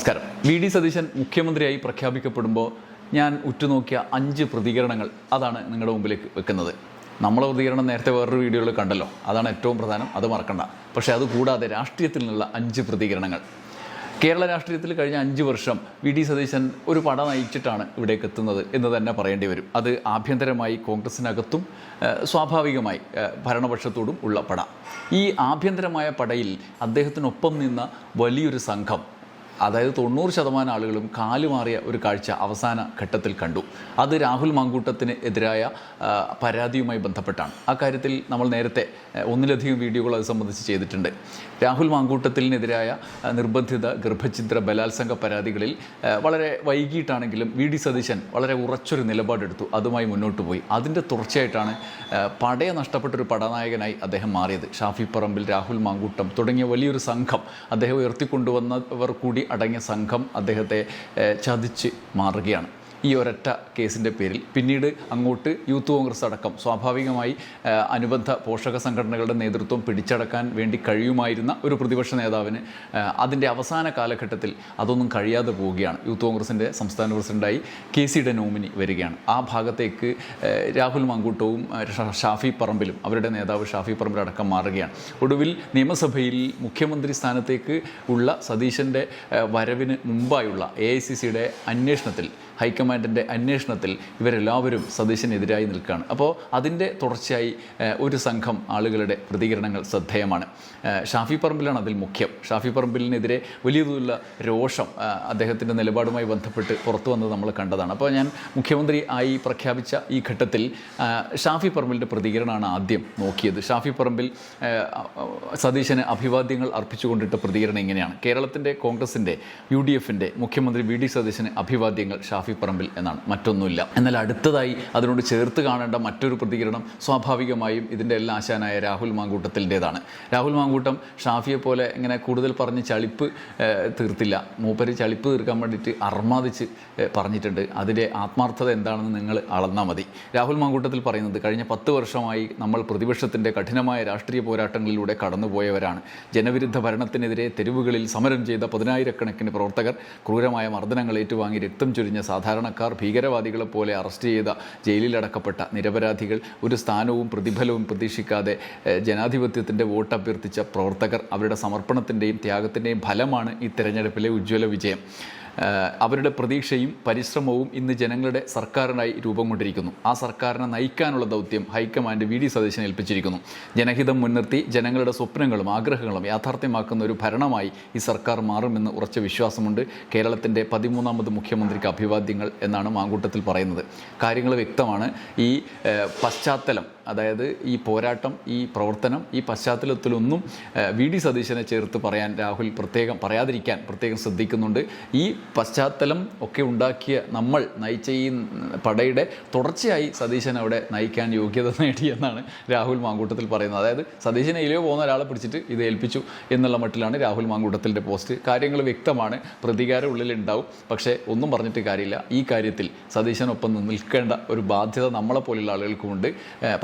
നമസ്കാരം. വി.ഡി. സതീശൻ മുഖ്യമന്ത്രിയായി പ്രഖ്യാപിക്കപ്പെടുമ്പോൾ ഞാൻ ഉറ്റുനോക്കിയ 5 പ്രതികരണങ്ങൾ അതാണ് നിങ്ങളുടെ മുമ്പിലേക്ക് വെക്കുന്നത്. നമ്മളെ പ്രതികരണം നേരത്തെ വേറൊരു വീഡിയോയിൽ കണ്ടല്ലോ, അതാണ് ഏറ്റവും പ്രധാനം, അത് മറക്കണ്ട. പക്ഷേ അതുകൂടാതെ രാഷ്ട്രീയത്തിൽ നിന്നുള്ള 5 പ്രതികരണങ്ങൾ. കേരള രാഷ്ട്രീയത്തിൽ കഴിഞ്ഞ 5 വർഷം വി.ഡി. സതീശൻ ഒരു പട നയിച്ചിട്ടാണ് ഇവിടേക്ക് എത്തുന്നത് എന്ന് തന്നെ പറയേണ്ടി വരും. അത് ആഭ്യന്തരമായി കോൺഗ്രസിനകത്തും സ്വാഭാവികമായി ഭരണപക്ഷത്തോടും ഉള്ള പട. ഈ ആഭ്യന്തരമായ പടയിൽ അദ്ദേഹത്തിനൊപ്പം നിന്ന വലിയൊരു സംഘം, അതായത് 90% ആളുകളും കാലുമാറിയ ഒരു കാഴ്ച അവസാന ഘട്ടത്തിൽ കണ്ടു. അത് രാഹുൽ മാങ്കൂട്ടത്തിന് എതിരായ പരാതിയുമായി ബന്ധപ്പെട്ടാണ്. ആ കാര്യത്തിൽ നമ്മൾ നേരത്തെ ഒന്നിലധികം വീഡിയോകൾ അത് സംബന്ധിച്ച് ചെയ്തിട്ടുണ്ട്. രാഹുൽ മാങ്കൂട്ടത്തിനെതിരായ നിർബന്ധിത ഗർഭഛിദ്ര ബലാത്സംഗ പരാതികളിൽ വളരെ വൈകിട്ടാണെങ്കിലും വി.ഡി. സതീശൻ വളരെ ഉറച്ചൊരു നിലപാടെടുത്തു, അതുമായി മുന്നോട്ട് പോയി. അതിൻ്റെ തുടർച്ചയായിട്ടാണ് പടയെ നഷ്ടപ്പെട്ടൊരു പടനായകനായി അദ്ദേഹം മാറിയത്. ഷാഫി പറമ്പിൽ, രാഹുൽ മാങ്കൂട്ടം തുടങ്ങിയ വലിയൊരു സംഘം, അദ്ദേഹം ഉയർത്തിക്കൊണ്ടുവന്നവർ കൂടി അടങ്ങിയ സംഘം അദ്ദേഹത്തെ ചതിച്ച് മാറുകയാണ് ഈ ഒരൊറ്റ കേസിൻ്റെ പേരിൽ. പിന്നീട് അങ്ങോട്ട് യൂത്ത് കോൺഗ്രസ് അടക്കം സ്വാഭാവികമായി അനുബന്ധ പോഷക സംഘടനകളുടെ നേതൃത്വം പിടിച്ചടക്കാൻ വേണ്ടി കഴിയുമായിരുന്ന ഒരു പ്രതിപക്ഷ നേതാവിന് അതിൻ്റെ അവസാന കാലഘട്ടത്തിൽ അതൊന്നും കഴിയാതെ പോവുകയാണ്. യൂത്ത് കോൺഗ്രസിൻ്റെ സംസ്ഥാന പ്രസിഡൻ്റായി കെ.സിയുടെ നോമിനി വരികയാണ്. ആ ഭാഗത്തേക്ക് രാഹുൽ മാങ്കൂട്ടവും ഷാഫി പറമ്പിലും, അവരുടെ നേതാവ് ഷാഫി പറമ്പിലടക്കം മാറുകയാണ്. ഒടുവിൽ നിയമസഭയിൽ മുഖ്യമന്ത്രി സ്ഥാനത്തേക്ക് ഉള്ള സതീശൻ്റെ വരവിന് മുമ്പായുള്ള AICCയുടെ അന്വേഷണത്തിൽ, ഹൈക്കമാൻഡിൻ്റെ അന്വേഷണത്തിൽ ഇവരെല്ലാവരും സതീശനെതിരായി നിൽക്കുകയാണ്. അപ്പോൾ അതിൻ്റെ തുടർച്ചയായി ഒരു സംഘം ആളുകളുടെ പ്രതികരണങ്ങൾ ശ്രദ്ധേയമാണ്. ഷാഫി പറമ്പിലാണ് അതിൽ മുഖ്യം. ഷാഫി പറമ്പിലിനെതിരെ വലിയ തോതിലുള്ള രോഷം അദ്ദേഹത്തിൻ്റെ നിലപാടുമായി ബന്ധപ്പെട്ട് പുറത്തു വന്നത് നമ്മൾ കണ്ടതാണ്. അപ്പോൾ ഞാൻ മുഖ്യമന്ത്രി ആയി പ്രഖ്യാപിച്ച ഈ ഘട്ടത്തിൽ ഷാഫി പറമ്പിലിൻ്റെ പ്രതികരണമാണ് ആദ്യം നോക്കിയത്. ഷാഫി പറമ്പിൽ സതീശന് അഭിവാദ്യങ്ങൾ അർപ്പിച്ചുകൊണ്ടിട്ട പ്രതികരണം ഇങ്ങനെയാണ്: കേരളത്തിൻ്റെ കോൺഗ്രസിൻ്റെ UDFൻ്റെ മുഖ്യമന്ത്രി വി.ഡി. സതീശന് അഭിവാദ്യങ്ങൾ ഷാഫി പറമ്പിൽ എന്നാണ്, മറ്റൊന്നുമില്ല. എന്നാൽ അടുത്തതായി അതിനോട് ചേർത്ത് കാണേണ്ട മറ്റൊരു പ്രതികരണം സ്വാഭാവികമായും ഇതിൻ്റെ എല്ലാ ആശാനായ രാഹുൽ മാങ്കൂട്ടത്തിൻ്റെതാണ്. രാഹുൽ മാങ്കൂട്ടം ഷാഫിയെ പോലെ ഇങ്ങനെ കൂടുതൽ പറഞ്ഞ് ചളിപ്പ് തീർത്തില്ല. മൂപ്പര് ചളിപ്പ് തീർക്കാൻ വേണ്ടിയിട്ട് അർമാദിച്ച് പറഞ്ഞിട്ടുണ്ട്. അതിൻ്റെ ആത്മാർത്ഥത എന്താണെന്ന് നിങ്ങൾ അളന്നാൽ മതി. രാഹുൽ മാങ്കൂട്ടത്തിൽ പറയുന്നത്, കഴിഞ്ഞ 10 വർഷമായി നമ്മൾ പ്രതിപക്ഷത്തിൻ്റെ കഠിനമായ രാഷ്ട്രീയ പോരാട്ടങ്ങളിലൂടെ കടന്നുപോയവരാണ്. ജനവിരുദ്ധ ഭരണത്തിനെതിരെ തെരുവുകളിൽ സമരം ചെയ്ത 10,000-കണക്കിന് പ്രവർത്തകർ, ക്രൂരമായ മർദ്ദനങ്ങൾ ഏറ്റുവാങ്ങി രക്തം ചൊരിഞ്ഞ സാധാരണക്കാർ, ഭീകരവാദികളെ പോലെ അറസ്റ്റ് ചെയ്ത ജയിലിലടക്കപ്പെട്ട നിരപരാധികൾ, ഒരു സ്ഥാനവും പ്രതിഫലവും പ്രതീക്ഷിക്കാതെ ജനാധിപത്യത്തിൻ്റെ വോട്ട് അഭ്യർത്ഥിച്ച പ്രവർത്തകർ, അവരുടെ സമർപ്പണത്തിൻ്റെയും ത്യാഗത്തിൻ്റെയും ഫലമാണ് ഈ തെരഞ്ഞെടുപ്പിലെ ഉജ്ജ്വല വിജയം. അവരുടെ പ്രതീക്ഷയും പരിശ്രമവും ഇന്ന് ജനങ്ങളുടെ സർക്കാരിനായി രൂപം കൊണ്ടിരിക്കുന്നു. ആ സർക്കാരിനെ നയിക്കാനുള്ള ദൗത്യം ഹൈക്കമാൻഡ് വി.ഡി. സതീശനെ ഏൽപ്പിച്ചിരിക്കുന്നു. ജനഹിതം മുൻനിർത്തി ജനങ്ങളുടെ സ്വപ്നങ്ങളും ആഗ്രഹങ്ങളും യാഥാർത്ഥ്യമാക്കുന്ന ഒരു ഭരണമായി ഈ സർക്കാർ മാറുമെന്ന് ഉറച്ച വിശ്വാസമുണ്ട്. കേരളത്തിൻ്റെ 13ാമത് മുഖ്യമന്ത്രിക്ക് അഭിവാദ്യങ്ങൾ എന്നാണ് മാങ്കൂട്ടത്തിൽ പറയുന്നത്. കാര്യങ്ങൾ വ്യക്തമാണ്. ഈ പശ്ചാത്തലം, അതായത് ഈ പോരാട്ടം, ഈ പ്രവർത്തനം, ഈ പശ്ചാത്തലത്തിലൊന്നും വി.ഡി. സതീശനെ ചേർത്ത് പറയാൻ രാഹുൽ പറയാതിരിക്കാൻ പ്രത്യേകം ശ്രദ്ധിക്കുന്നുണ്ട്. ഈ പശ്ചാത്തലം ഒക്കെ ഉണ്ടാക്കിയ നമ്മൾ നയിച്ച ഈ പടയുടെ തുടർച്ചയായി സതീശൻ അവിടെ നയിക്കാൻ യോഗ്യത നേടിയെന്നാണ് രാഹുൽ മാങ്കൂട്ടത്തിൽ പറയുന്നത്. അതായത് സതീശൻ എയിലെയോ പോകുന്ന ഒരാളെ പിടിച്ചിട്ട് ഇത് ഏൽപ്പിച്ചു എന്നുള്ള മട്ടിലാണ് രാഹുൽ മാങ്കൂട്ടത്തിൻ്റെ പോസ്റ്റ്. കാര്യങ്ങൾ വ്യക്തമാണ്, പ്രതികാരം ഉള്ളിലുണ്ടാവും. പക്ഷേ ഒന്നും പറഞ്ഞിട്ട് കാര്യമില്ല. ഈ കാര്യത്തിൽ സതീശനൊപ്പം നിൽക്കേണ്ട ഒരു ബാധ്യത നമ്മളെപ്പോലുള്ള ആളുകൾക്കുമുണ്ട്.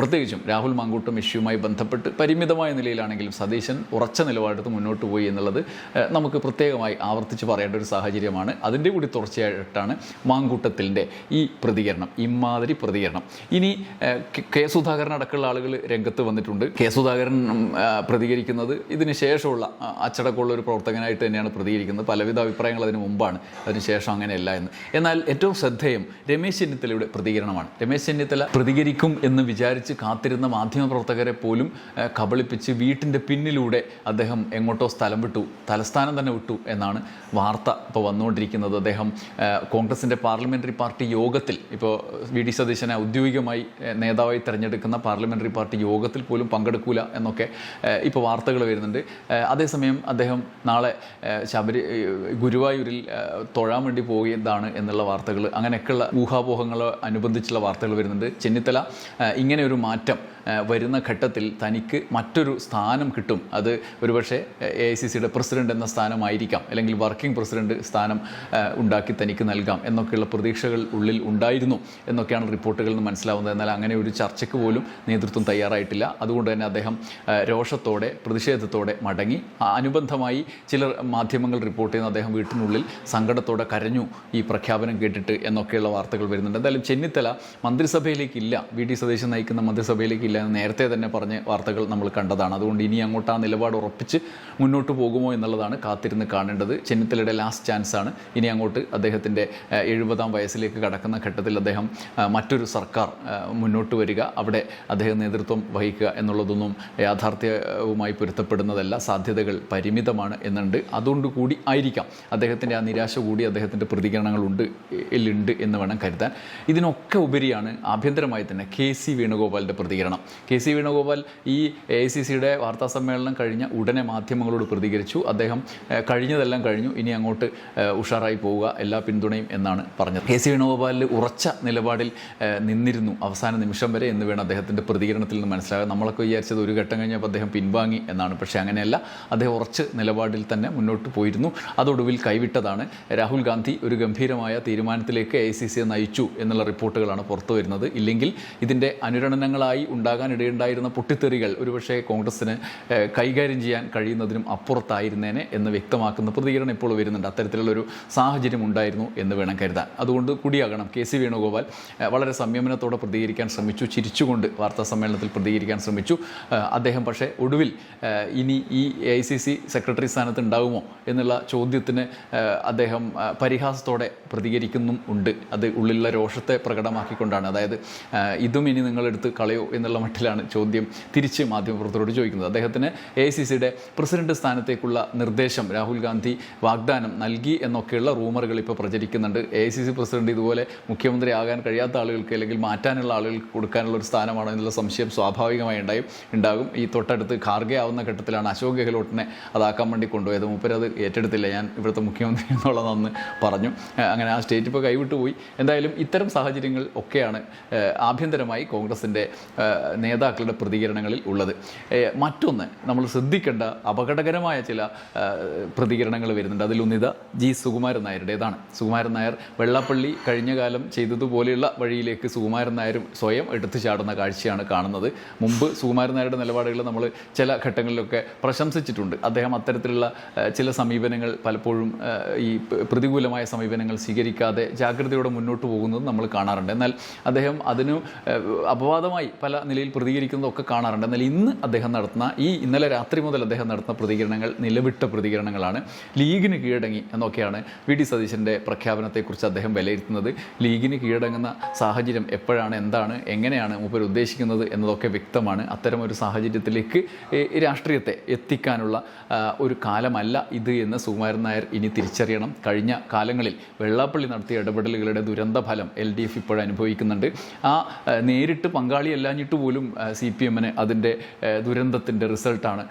പ്രത്യേകിച്ചും രാഹുൽ മാങ്കൂട്ടം ഇഷ്യൂമായി ബന്ധപ്പെട്ട് പരിമിതമായ നിലയിലാണെങ്കിലും സതീശൻ ഉറച്ച നിലപാടെടുത്ത് മുന്നോട്ട് പോയി എന്നുള്ളത് നമുക്ക് പ്രത്യേകമായി ആവർത്തിച്ച് പറയേണ്ട ഒരു സാഹചര്യമാണ്. അതിൻ്റെ കൂടി തുടർച്ചയായിട്ടാണ് മാങ്കൂട്ടത്തിൻ്റെ ഈ പ്രതികരണം, ഇമാതിരി പ്രതികരണം. ഇനി കെ. സുധാകരൻ അടക്കമുള്ള ആളുകൾ രംഗത്ത് വന്നിട്ടുണ്ട്. കെ. സുധാകരൻ പ്രതികരിക്കുന്നത് ഇതിന് ശേഷമുള്ള അച്ചടക്കമുള്ള ഒരു പ്രവർത്തകനായിട്ട് തന്നെയാണ് പ്രതികരിക്കുന്നത്. പലവിധ അഭിപ്രായങ്ങൾ അതിന് മുമ്പാണ്, അതിനുശേഷം അങ്ങനെയല്ല എന്ന്. എന്നാൽ ഏറ്റവും ശ്രദ്ധേയം രമേശ് ചെന്നിത്തലയുടെ പ്രതികരണമാണ്. രമേശ് ചെന്നിത്തല പ്രതികരിക്കും എന്ന് വിചാരിച്ച് കാത്തിരുന്ന മാധ്യമപ്രവർത്തകരെ പോലും കബളിപ്പിച്ച് വീട്ടിൻ്റെ പിന്നിലൂടെ അദ്ദേഹം എങ്ങോട്ടോ സ്ഥലം വിട്ടു, തലസ്ഥാനം തന്നെ വിട്ടു എന്നാണ് വാർത്ത ഇപ്പോൾ വന്നുകൊണ്ടിരിക്കുന്നത്. അദ്ദേഹം കോൺഗ്രസിൻ്റെ പാർലമെൻ്ററി പാർട്ടി യോഗത്തിൽ, ഇപ്പോൾ വി.ഡി. സതീശനെ ഔദ്യോഗികമായി നേതാവായി തിരഞ്ഞെടുക്കുന്ന പാർലമെൻ്ററി പാർട്ടി യോഗത്തിൽ പോലും പങ്കെടുക്കൂല എന്നൊക്കെ ഇപ്പോൾ വാർത്തകൾ വരുന്നുണ്ട്. അതേസമയം അദ്ദേഹം നാളെ ഗുരുവായൂരിൽ തൊഴാൻ വേണ്ടി പോയതാണ് എന്നുള്ള വാർത്തകൾ, അങ്ങനെയൊക്കെയുള്ള ഊഹാപോഹങ്ങൾ അനുബന്ധിച്ചുള്ള വാർത്തകൾ വരുന്നുണ്ട്. ചെന്നിത്തല ഇങ്ങനെ ഒരു മാറ്റം വരുന്ന ഘട്ടത്തിൽ തനിക്ക് മറ്റൊരു സ്ഥാനം കിട്ടും. അത് ഒരുപക്ഷെ AICCയുടെ പ്രസിഡന്റ് എന്ന സ്ഥാനമായിരിക്കാം, അല്ലെങ്കിൽ വർക്കിംഗ് പ്രസിഡന്റ് സ്ഥാനം ഉണ്ടാക്കി തനിക്ക് നൽകാം എന്നൊക്കെയുള്ള പ്രതീക്ഷകൾ ഉള്ളിൽ ഉണ്ടായിരുന്നു എന്നൊക്കെയാണ് റിപ്പോർട്ടുകളിൽ നിന്ന് മനസ്സിലാവുന്നത്. എന്നാൽ അങ്ങനെ ഒരു ചർച്ചയ്ക്ക് പോലും നേതൃത്വം തയ്യാറായിട്ടില്ല. അതുകൊണ്ട് തന്നെ അദ്ദേഹം രോഷത്തോടെ പ്രതിഷേധത്തോടെ മടങ്ങി. അനുബന്ധമായി ചില മാധ്യമങ്ങൾ റിപ്പോർട്ട് ചെയ്യുന്ന അദ്ദേഹം വീട്ടിനുള്ളിൽ സങ്കടത്തോടെ കരഞ്ഞു ഈ പ്രഖ്യാപനം കേട്ടിട്ട് എന്നൊക്കെയുള്ള വാർത്തകൾ വരുന്നുണ്ട്. എന്തായാലും ചെന്നിത്തല മന്ത്രിസഭയിലേക്കില്ല, വി ഡി സതീശൻ നയിക്കുന്ന മന്ത്രിസഭയിലേക്കില്ല എന്ന് നേരത്തെ തന്നെ പറഞ്ഞ വാർത്തകൾ നമ്മൾ കണ്ടതാണ്. അതുകൊണ്ട് ഇനി അങ്ങോട്ട് ആ നിലപാട് ഉറപ്പിച്ച് മുന്നോട്ട് പോകുമോ എന്നുള്ളതാണ് കാത്തിരുന്ന് കാണേണ്ടത്. ചെന്നിത്തലയുടെ ലാസ്റ്റ് ചാൻസാണ്. ഇനി അങ്ങോട്ട് അദ്ദേഹത്തിൻ്റെ 70-ാം വയസ്സിലേക്ക് കടക്കുന്ന ഘട്ടത്തിൽ അദ്ദേഹം മറ്റൊരു സർക്കാർ മുന്നോട്ട് വരിക, അവിടെ അദ്ദേഹം നേതൃത്വം വഹിക്കുക എന്നുള്ളതൊന്നും യാഥാർത്ഥ്യവുമായി പൊരുത്തപ്പെടുന്നതല്ല. സാധ്യതകൾ പരിമിതമാണ് എന്നുണ്ട്. അതുകൊണ്ട് കൂടി ആയിരിക്കാം അദ്ദേഹത്തിൻ്റെ ആ നിരാശ കൂടി അദ്ദേഹത്തിൻ്റെ പ്രതികരണങ്ങളുണ്ട് എന്ന് വേണം കരുതാൻ. ഇതിനൊക്കെ ഉപരിയാണ് ആഭ്യന്തരമായി തന്നെ KC വേണുഗോപാലിൻ്റെ പ്രതികരണം. KC വേണുഗോപാൽ ഈ AICCയുടെ വാർത്താ സമ്മേളനം കഴിഞ്ഞ ഉടനെ മാധ്യമങ്ങളോട് പ്രതികരിച്ചു. അദ്ദേഹം കഴിഞ്ഞതെല്ലാം കഴിഞ്ഞു, ഇനി അങ്ങോട്ട് ഉഷാറായി പോവുക, എല്ലാ പിന്തുണയും എന്നാണ് പറഞ്ഞത്. KC വേണുഗോപാലിൽ ഉറച്ച നിലപാടിൽ നിന്നിരുന്നു അവസാന നിമിഷം വരെ എന്ന് വേണം അദ്ദേഹത്തിൻ്റെ പ്രതികരണത്തിൽ നിന്ന് മനസ്സിലാകുക. നമ്മളൊക്കെ വിചാരിച്ചത് ഒരു ഘട്ടം കഴിഞ്ഞപ്പോൾ അദ്ദേഹം പിൻവാങ്ങി എന്നാണ്. പക്ഷേ അങ്ങനെയല്ല, അദ്ദേഹം ഉറച്ച നിലപാടിൽ തന്നെ മുന്നോട്ട് പോയിരുന്നു. അതൊടുവിൽ കൈവിട്ടതാണ്. രാഹുൽ ഗാന്ധി ഒരു ഗംഭീരമായ തീരുമാനത്തിലേക്ക് AICCയെ നയിച്ചു എന്നുള്ള റിപ്പോർട്ടുകളാണ് പുറത്തു വരുന്നത്. ഇല്ലെങ്കിൽ ഇതിൻ്റെ അനുരണനങ്ങളായി ഉണ്ടാകാനിടയുണ്ടായിരുന്ന പൊട്ടിത്തെറികൾ ഒരുപക്ഷെ കോൺഗ്രസ്സിന് കൈകാര്യം ചെയ്യാൻ കഴിയുന്നതിനും അപ്പുറത്തായിരുന്നേനെ എന്ന് വ്യക്തമാക്കുന്ന പ്രതികരണം ഇപ്പോൾ വരുന്നുണ്ട്. അത്തരത്തിലുള്ളൊരു സാഹചര്യം ഉണ്ടായിരുന്നു എന്ന് വേണം കരുതാൻ. അതുകൊണ്ട് കൂടിയാകണം KC വേണുഗോപാൽ വളരെ സംയമനത്തോടെ പ്രതികരിക്കാൻ ശ്രമിച്ചു, ചിരിച്ചുകൊണ്ട് വാർത്താ സമ്മേളനത്തിൽ പ്രതികരിക്കാൻ ശ്രമിച്ചു. അദ്ദേഹം പക്ഷേ ഒടുവിൽ ഇനി ഈ AICC സെക്രട്ടറി സ്ഥാനത്ത് ഉണ്ടാകുമോ എന്നുള്ള ചോദ്യത്തിന് അദ്ദേഹം പരിഹാസത്തോടെ പ്രതികരിക്കുന്നും ഉണ്ട്. അത് ഉള്ളിലുള്ള രോഷത്തെ പ്രകടമാക്കിക്കൊണ്ടാണ്. അതായത് ഇതും ഇനി നിങ്ങളെടുത്ത് കളയോ എന്നുള്ള മട്ടിലാണ് ചോദ്യം തിരിച്ച് മാധ്യമപ്രവർത്തകരോട് ചോദിക്കുന്നത്. അദ്ദേഹത്തിന് AICCയുടെ പ്രസിഡന്റ് സ്ഥാനത്തേക്കുള്ള നിർദ്ദേശം രാഹുൽ ഗാന്ധി വാഗ്ദാനം നൽകി എന്നൊക്കെയുള്ള റൂമറുകൾ ഇപ്പോൾ പ്രചരിക്കുന്നുണ്ട്. AICC പ്രസിഡന്റ് ഇതുപോലെ മുഖ്യമന്ത്രി ആകാൻ കഴിയാത്ത ആളുകൾക്ക് അല്ലെങ്കിൽ മാറ്റാനുള്ള ആളുകൾക്ക് കൊടുക്കാനുള്ള ഒരു സ്ഥാനമാണോ എന്നുള്ള സംശയം സ്വാഭാവികമായി ഉണ്ടാകും. ഈ തൊട്ടടുത്ത് ഖാർഗെ ആവുന്ന ഘട്ടത്തിലാണ് അശോക് ഗെഹ്ലോട്ടിനെ അതാക്കാൻ വേണ്ടി കൊണ്ടുപോയത്. മൂപ്പരത് ഏറ്റെടുത്തില്ല, ഞാൻ ഇവിടുത്തെ മുഖ്യമന്ത്രി എന്നുള്ളതെന്ന് പറഞ്ഞു. അങ്ങനെ ആ സ്റ്റേറ്റ് ഇപ്പോൾ കൈവിട്ടു പോയി. എന്തായാലും ഇത്തരം സാഹചര്യങ്ങൾ ഒക്കെയാണ് ആഭ്യന്തരമായി കോൺഗ്രസിൻ്റെ നേതാക്കളുടെ പ്രതികരണങ്ങളിൽ ഉള്ളത്. മറ്റൊന്ന് നമ്മൾ ശ്രദ്ധിക്കേണ്ട അപകടകരമായ ചില പ്രതികരണങ്ങൾ വരുന്നുണ്ട്. അതിലൊന്നിത സുകുമാരൻ നായരുടേതാണ്. സുകുമാരൻ നായർ വെള്ളാപ്പള്ളി കഴിഞ്ഞ കാലം ചെയ്തതുപോലെയുള്ള വഴിയിലേക്ക് സുകുമാരൻ നായരും സ്വയം എടുത്തു ചാടുന്ന കാഴ്ചയാണ് കാണുന്നത്. മുമ്പ് സുകുമാരൻ നായരുടെ നിലപാടുകൾ നമ്മൾ ചില ഘട്ടങ്ങളിലൊക്കെ പ്രശംസിച്ചിട്ടുണ്ട്. അദ്ദേഹം അത്തരത്തിലുള്ള ചില സമീപനങ്ങൾ പലപ്പോഴും ഈ പ്രതികൂലമായ സമീപനങ്ങൾ സ്വീകരിക്കാതെ ജാഗ്രതയോടെ മുന്നോട്ട് പോകുന്നത് നമ്മൾ കാണാറുണ്ട്. എന്നാൽ അദ്ദേഹം അതിന് അപവാദമായി പല നിലയിൽ പ്രതികരിക്കുന്നതൊക്കെ കാണാറുണ്ട്. എന്നാൽ ഇന്ന് അദ്ദേഹം നടത്തുന്ന ഇന്നലെ രാത്രി മുതൽ അദ്ദേഹം നടത്തുന്ന പ്രതികരണങ്ങൾ നിലവിട്ട പ്രതികരണങ്ങളാണ്. ലീഗിന് കീഴടങ്ങി എന്നൊക്കെയാണ് വി.ഡി. സതീശൻ്റെ പ്രഖ്യാപനത്തെക്കുറിച്ച് അദ്ദേഹം വിലയിരുത്തുന്നത്. ലീഗിന് കീഴടങ്ങുന്ന സാഹചര്യം എപ്പോഴാണ്, എന്താണ്, എങ്ങനെയാണ് മൂപ്പർ ഉദ്ദേശിക്കുന്നത് എന്നതൊക്കെ വ്യക്തമാണ്. അത്തരമൊരു സാഹചര്യത്തിലേക്ക് രാഷ്ട്രീയത്തെ എത്തിക്കാനുള്ള ഒരു കാലമല്ല ഇത് എന്ന് സുകുമാരൻ നായർ ഇനി തിരിച്ചറിയണം. കഴിഞ്ഞ കാലങ്ങളിൽ വെള്ളാപ്പള്ളി നടത്തിയ ഇടപെടലുകളുടെ ദുരന്ത ഫലം LDF ഇപ്പോൾ അനുഭവിക്കുന്നുണ്ട്. ആ നേരിട്ട് പങ്കാളിയല്ലാഞ്ഞിട്ട് പോലും CPM-ന് അതിൻ്റെ ദുരന്തത്തിൻ്റെ റിസൾട്ടാണ്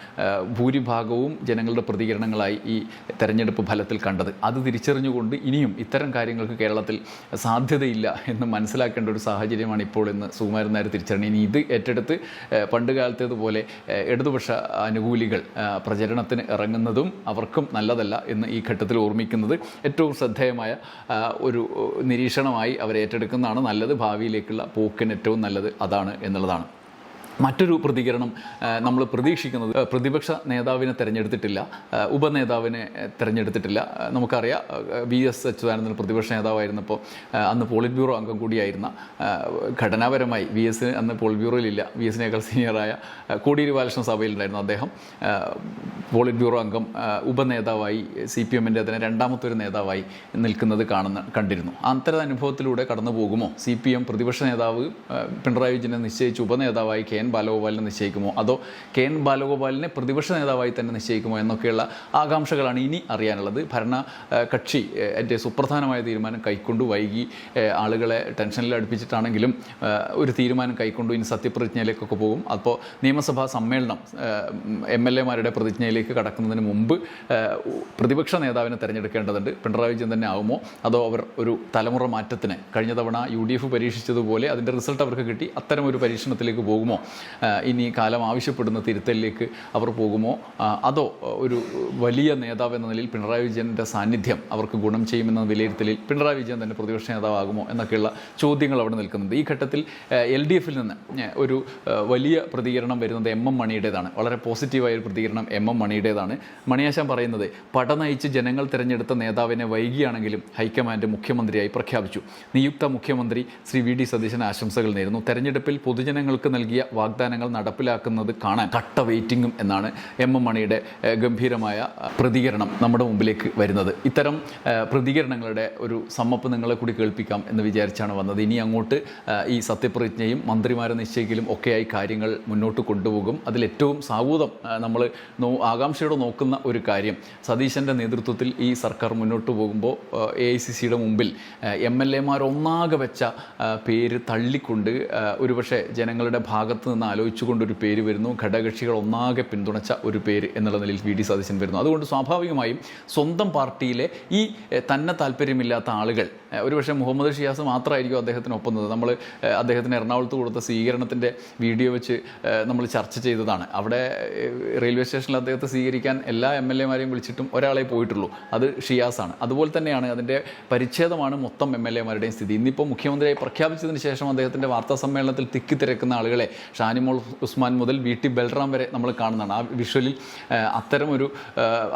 ഭൂരിഭാഗവും ജനങ്ങളുടെ പ്രതികരണങ്ങളായി ഈ തെരഞ്ഞെടുപ്പ് ഫലത്തിൽ കണ്ടത്. അത് തിരിച്ചറിഞ്ഞുകൊണ്ട് ഇനിയും ഇത്തരം കാര്യങ്ങൾക്ക് കേരളത്തിൽ സാധ്യതയില്ല എന്ന് മനസ്സിലാക്കേണ്ട ഒരു സാഹചര്യമാണ് ഇപ്പോൾ എന്ന് സുകുമാരൻ നായർ തിരിച്ചറിഞ്ഞു. ഇനി ഇത് ഏറ്റെടുത്ത് പണ്ട് കാലത്തേതുപോലെ ഇടതുപക്ഷ അനുകൂലികൾ പ്രചരണത്തിന് ഇറങ്ങുന്നതും അവർക്കും നല്ലതല്ല എന്ന് ഈ ഘട്ടത്തിൽ ഓർമ്മിക്കുന്നത് ഏറ്റവും ശ്രദ്ധേയമായ ഒരു നിരീക്ഷണമായി അവർ ഏറ്റെടുക്കുന്നതാണ് നല്ലത്. ഭാവിയിലേക്കുള്ള പോക്കിന് ഏറ്റവും നല്ലത് അതാണ് എന്നുള്ളതാണ്. മറ്റൊരു പ്രതികരണം നമ്മൾ പ്രതീക്ഷിക്കുന്നത് പ്രതിപക്ഷ നേതാവിനെ തിരഞ്ഞെടുത്തിട്ടില്ല, ഉപനേതാവിനെ തിരഞ്ഞെടുത്തിട്ടില്ല. നമുക്കറിയാം VS അച്യുതാനന്ദൻ പ്രതിപക്ഷ നേതാവായിരുന്നപ്പോൾ അന്ന് പോളിറ്റ് ബ്യൂറോ അംഗം കൂടിയായിരുന്ന, ഘടനാപരമായി VS അന്ന് പോളിറ്റ് ബ്യൂറോയിലില്ല, VS-നേക്കാൾ സീനിയറായ കോടിയേരി ബാലകൃഷ്ണൻ സഭയിലുണ്ടായിരുന്നു. അദ്ദേഹം പോളിറ്റ് ബ്യൂറോ അംഗം ഉപനേതാവായി CPM-ൻ്റെ അതിനെ രണ്ടാമത്തെ ഒരു നേതാവായി നിൽക്കുന്നത് കണ്ടിരുന്നു. അത്തരം അനുഭവത്തിലൂടെ കടന്നു പോകുമോ? CPM പ്രതിപക്ഷ നേതാവ് പിണറായി വിജയനെ നിശ്ചയിച്ച് ഉപനേതാവായി KN ബാലഗോപാലിനെ നിശ്ചയിക്കുമോ, അതോ KN ബാലഗോപാലിനെ പ്രതിപക്ഷ നേതാവായി തന്നെ നിശ്ചയിക്കുമോ എന്നൊക്കെയുള്ള ആകാംക്ഷകളാണ് ഇനി അറിയാനുള്ളത്. ഭരണ കക്ഷി എൻ്റെ സുപ്രധാനമായ തീരുമാനം കൈക്കൊണ്ടു, വൈകി ആളുകളെ ടെൻഷനിൽ അടുപ്പിച്ചിട്ടാണെങ്കിലും ഒരു തീരുമാനം കൈക്കൊണ്ടു, ഇനി സത്യപ്രതിജ്ഞയിലേക്കൊക്കെ പോകും. അപ്പോൾ നിയമസഭാ സമ്മേളനം MLA-മാരുടെ പ്രതിജ്ഞയിലേക്ക് കടക്കുന്നതിന് മുമ്പ് പ്രതിപക്ഷ നേതാവിനെ തിരഞ്ഞെടുക്കേണ്ടതുണ്ട്. പിണറായി വിജയൻ തന്നെ ആവുമോ, അതോ അവർ ഒരു തലമുറ മാറ്റത്തിന് കഴിഞ്ഞ തവണ UDF പരീക്ഷിച്ചതുപോലെ അതിൻ്റെ റിസൾട്ട് അവർക്ക് കിട്ടി, അത്തരമൊരു പരീക്ഷണത്തിലേക്ക് പോകുമോ ഇനി കാലം ആവശ്യപ്പെടുന്ന തിരുത്തലിലേക്ക് അവർ പോകുമോ, അതോ ഒരു വലിയ നേതാവ് എന്ന നിലയിൽ പിണറായി വിജയൻ്റെ സാന്നിധ്യം അവർക്ക് ഗുണം ചെയ്യുമെന്ന വിലയിരുത്തലിൽ പിണറായി വിജയൻ തന്നെ പ്രതിപക്ഷ നേതാവാകുമോ എന്നൊക്കെയുള്ള ചോദ്യങ്ങൾ അവിടെ നിൽക്കുന്നുണ്ട്. ഈ ഘട്ടത്തിൽ LDF നിന്ന് ഒരു വലിയ പ്രതികരണം വരുന്നത് MM മണിയുടേതാണ്. വളരെ പോസിറ്റീവായ ഒരു പ്രതികരണം MM മണിയുടേതാണ്. മണിയാശാൻ പറയുന്നത്, പട നയിച്ച് ജനങ്ങൾ തിരഞ്ഞെടുത്ത നേതാവിനെ വൈകിയാണെങ്കിലും ഹൈക്കമാൻഡ് മുഖ്യമന്ത്രിയായി പ്രഖ്യാപിച്ചു. നിയുക്ത മുഖ്യമന്ത്രി ശ്രീ VD സതീശന് ആശംസകൾ നേരുന്നു. തെരഞ്ഞെടുപ്പിൽ പൊതുജനങ്ങൾക്ക് നൽകിയ വാഗ്ദാനങ്ങൾ നടപ്പിലാക്കുന്നത് കാണാൻ കട്ട വെയിറ്റിംഗും എന്നാണ് MM മണിയുടെ ഗംഭീരമായ പ്രതികരണം നമ്മുടെ മുമ്പിലേക്ക് വരുന്നത്. ഇത്തരം പ്രതികരണങ്ങളുടെ ഒരു സമ്മപ്പ് നിങ്ങളെ കൂടി കേൾപ്പിക്കാം എന്ന് വിചാരിച്ചാണ് വന്നത്. ഇനി അങ്ങോട്ട് ഈ സത്യപ്രതിജ്ഞയും മന്ത്രിമാരെ നിശ്ചയിക്കലും ഒക്കെയായി കാര്യങ്ങൾ മുന്നോട്ട് കൊണ്ടുപോകും. അതിലേറ്റവും സാവൂതം നമ്മൾ ആകാംക്ഷയോടെ നോക്കുന്ന ഒരു കാര്യം, സതീശൻ്റെ നേതൃത്വത്തിൽ ഈ സർക്കാർ മുന്നോട്ട് പോകുമ്പോൾ AICCയുടെ മുമ്പിൽ MLA-മാർ ഒന്നാകെ വെച്ച പേര് തള്ളിക്കൊണ്ട് ഒരുപക്ഷെ ജനങ്ങളുടെ ഭാഗത്ത് നിന്ന് ആലോചിച്ചുകൊണ്ടൊരു പേര് വരുന്നു. ഘടകകക്ഷികൾ ഒന്നാകെ പിന്തുണച്ച ഒരു പേര് എന്നുള്ള നിലയിൽ VD സതീശൻ വരുന്നു. അതുകൊണ്ട് സ്വാഭാവികമായും സ്വന്തം പാർട്ടിയിലെ ഈ തന്നെ താല്പര്യമില്ലാത്ത ആളുകൾ, ഒരുപക്ഷെ മുഹമ്മദ് ഷിയാസ് മാത്രമായിരിക്കും അദ്ദേഹത്തിനൊപ്പം നിന്നത്. നമ്മൾ അദ്ദേഹത്തിന് എറണാകുളത്ത് കൊടുത്ത സ്വീകരണത്തിൻ്റെ വീഡിയോ വെച്ച് നമ്മൾ ചർച്ച ചെയ്തതാണ്. അവിടെ റെയിൽവേ സ്റ്റേഷനിൽ അദ്ദേഹത്തെ സ്വീകരിക്കാൻ എല്ലാ MLA-മാരെയും വിളിച്ചിട്ടും ഒരാളെ പോയിട്ടുള്ളൂ, അത് ഷിയാസാണ്. അതുപോലെ തന്നെയാണ് അതിൻ്റെ പരിച്ഛേദമാണ് മൊത്തം MLA-മാരുടെയും സ്ഥിതി. ഇന്നിപ്പോൾ മുഖ്യമന്ത്രിയായി പ്രഖ്യാപിച്ചതിന് ശേഷം അദ്ദേഹത്തിൻ്റെ വാർത്താ സമ്മേളനത്തിൽ തിക്കിത്തിരക്കുന്ന ആളുകളെ ഷാനിമോൾ ഉസ്മാൻ മുതൽ VT ബൽറാം വരെ നമ്മൾ കാണുന്നതാണ്. ആ വിഷ്വലിൽ അത്തരമൊരു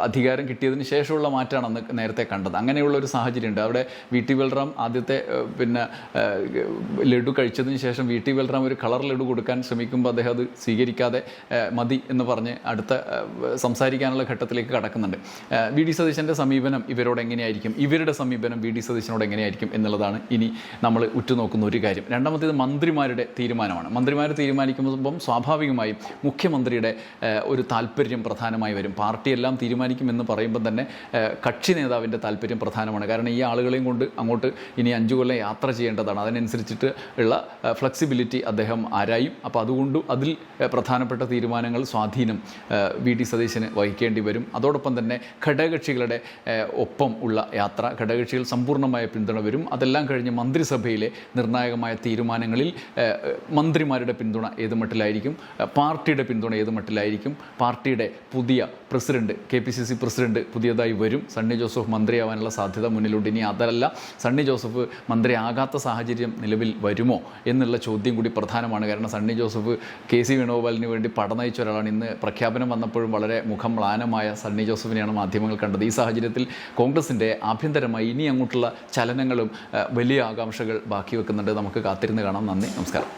അധികാരം കിട്ടിയതിന് ശേഷമുള്ള മാറ്റമാണ് നേരത്തെ കണ്ടത്. അങ്ങനെയുള്ള ഒരു സാഹചര്യമുണ്ട്. അവിടെ VT ബൽറാം ആദ്യത്തെ ലഡു കഴിച്ചതിന് ശേഷം VT ബൽറാം ഒരു കളർ ലഡു കൊടുക്കാൻ ശ്രമിക്കുമ്പോൾ അദ്ദേഹം അത് സ്വീകരിക്കാതെ മതി എന്ന് പറഞ്ഞ് അടുത്ത സംസാരിക്കാനുള്ള ഘട്ടത്തിലേക്ക് കടക്കുന്നുണ്ട്. VD സതീശൻ്റെ സമീപനം ഇവരോട് എങ്ങനെയായിരിക്കും, ഇവരുടെ സമീപനം VD സതീശനോട് എങ്ങനെയായിരിക്കും എന്നുള്ളതാണ് ഇനി നമ്മൾ ഉറ്റുനോക്കുന്ന ഒരു കാര്യം. രണ്ടാമത്തേത് മന്ത്രിമാരുടെ തീരുമാനമാണ്. മന്ത്രിമാർ തീരുമാനിക്കുമ്പം സ്വാഭാവികമായും മുഖ്യമന്ത്രിയുടെ ഒരു താല്പര്യം പ്രധാനമായി വരും. പാർട്ടിയെല്ലാം തീരുമാനിക്കുമെന്ന് പറയുമ്പോൾ തന്നെ കക്ഷി നേതാവിൻ്റെ താല്പര്യം പ്രധാനമാണ്. കാരണം ഈ ആളുകളെയും കൊണ്ട് അങ്ങോട്ട് ഇനി 5 കൊല്ലം യാത്ര ചെയ്യേണ്ടതാണ്. അതിനനുസരിച്ചിട്ട് ഉള്ള ഫ്ലെക്സിബിലിറ്റി അദ്ദേഹം ആരായും. അപ്പോൾ അതുകൊണ്ട് അതിൽ പ്രധാനപ്പെട്ട തീരുമാനങ്ങൾ സ്വാധീനം VD സതീശന് വഹിക്കേണ്ടി വരും. അതോടൊപ്പം തന്നെ ഘടകകക്ഷികളുടെ ഒപ്പം ഉള്ള യാത്ര, ഘടകകക്ഷികൾ സമ്പൂർണ്ണമായ പിന്തുണ വരും. അതെല്ലാം കഴിഞ്ഞ് മന്ത്രിസഭയിലെ നിർണായകമായ തീരുമാനങ്ങളിൽ മന്ത്രിമാരുടെ പിന്തുണ ഏത് മട്ടിലായിരിക്കും, പാർട്ടിയുടെ പിന്തുണ ഏത് മട്ടിലായിരിക്കും, പാർട്ടിയുടെ പുതിയ പ്രസിഡന്റ് KPCC പ്രസിഡന്റ് പുതിയതായി വരും. സണ്ണി ജോസഫ് മന്ത്രിയാവാനുള്ള സാധ്യത മുന്നിലുണ്ട്. ഇനി അതല്ല സണ്ണി ജോസഫ് മന്ത്രിയാകാത്ത സാഹചര്യം നിലവിൽ വരുമോ എന്നുള്ള ചോദ്യം കൂടി പ്രധാനമാണ്. കാരണം സണ്ണി ജോസഫ് KC വേണുഗോപാലിന് വേണ്ടി പട നയിച്ച ഒരാളാണ്. ഇന്ന് പ്രഖ്യാപനം വന്നപ്പോഴും വളരെ മുഖം മ്ലാനമായ സണ്ണി ജോസഫിനെയാണ് മാധ്യമങ്ങൾ കണ്ടത്. ഈ സാഹചര്യത്തിൽ കോൺഗ്രസിൻ്റെ ആഭ്യന്തരമായി ഇനി അങ്ങോട്ടുള്ള ചലനങ്ങളും വലിയ ആകാംക്ഷകൾ ബാക്കി വെക്കുന്നുണ്ട്. നമുക്ക് കാത്തിരുന്ന് കാണാം. നന്ദി, നമസ്കാരം.